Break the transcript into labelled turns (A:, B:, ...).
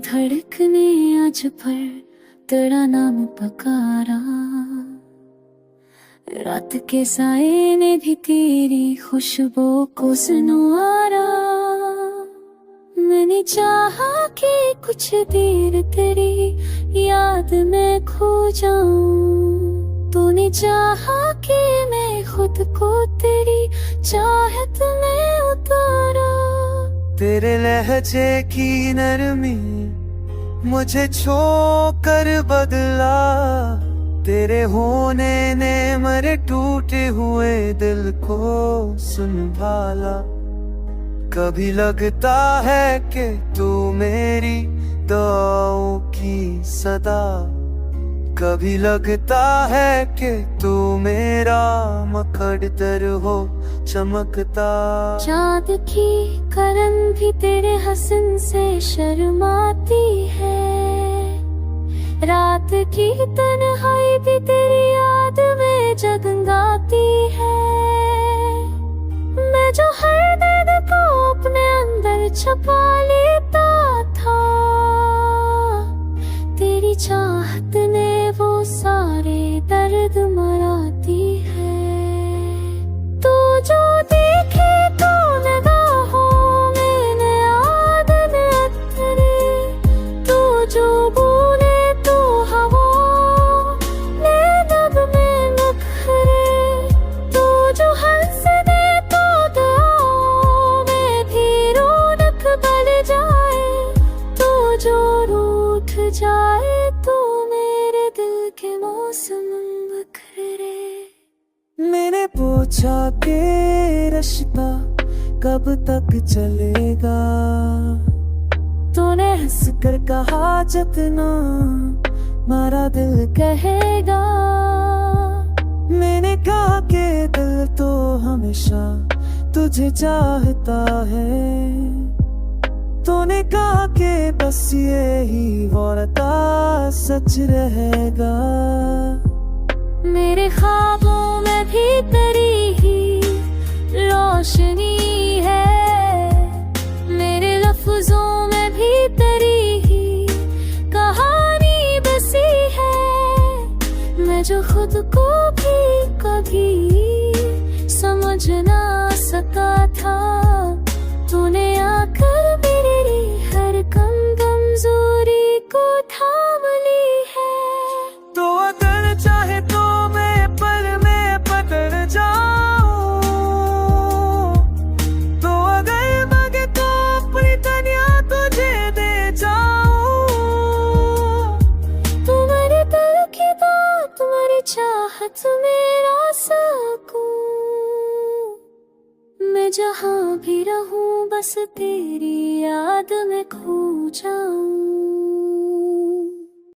A: धड़कने आज पर तेरा नाम पुकारा। रात के साए ने भी तेरी खुशबू को सुनवारा। मैंने चाहा कि कुछ देर तेरी याद में खो जाऊं। तूने चाहा कि मैं खुद को तेरी चाहत में उतारा।
B: तेरे लहजे की नरमी मुझे छू कर बदला। तेरे होने ने मेरे टूटे हुए दिल को संभाला। कभी लगता है कि तू मेरी दुआओं की सदा। कभी लगता है कि तू मेरा मुकद्दर हो चमकता।
A: चाँद की करन भी तेरे हसन से शर्माती है। रात की तन्हाई भी तेरी याद में जगमगाती है। मैं जो हर दर्द को अपने अंदर छुपा लेता था, तेरी चाहत ने वो सारे दर्द मराती है। तू जो देखे तो निगाहों में याद न तेरे। तू जो बोले तो हवाओं ने नगमे मुखरे। तू जो हंस दे तो दुआओं में भी रौनक बढ़ जाए। तू जो रूठ जाए तो मेरे दिल के मौसम बखरे।
B: मैंने पूछा कि रिश्ता कब तक चलेगा।
A: तूने हंस कर कहा जितना मारा दिल कहेगा।
B: मैंने कहा कि दिल तो हमेशा तुझे चाहता है। तूने कहा कि बस यही वादा सच रहेगा।
A: मेरे ख्वाबों में भी तेरी ही रोशनी है। मेरे लफ्जों में भी तेरी ही कहानी बसी है। मैं जो खुद को भी कभी समझ ना सका था, तूने आकर मेरी हर कमजोरी को थाम ली है।
B: तो अगर चाहे तो मैं पल में बदल जाऊं। तो अगर मांगे तो अपनी दुनिया तुझे दे जाऊं।
A: तुम्हारे दिल की बात तुम्हारी चाहत मेरा सकूं। मैं जहाँ भी रहूं बस तेरी याद में खो जाऊं।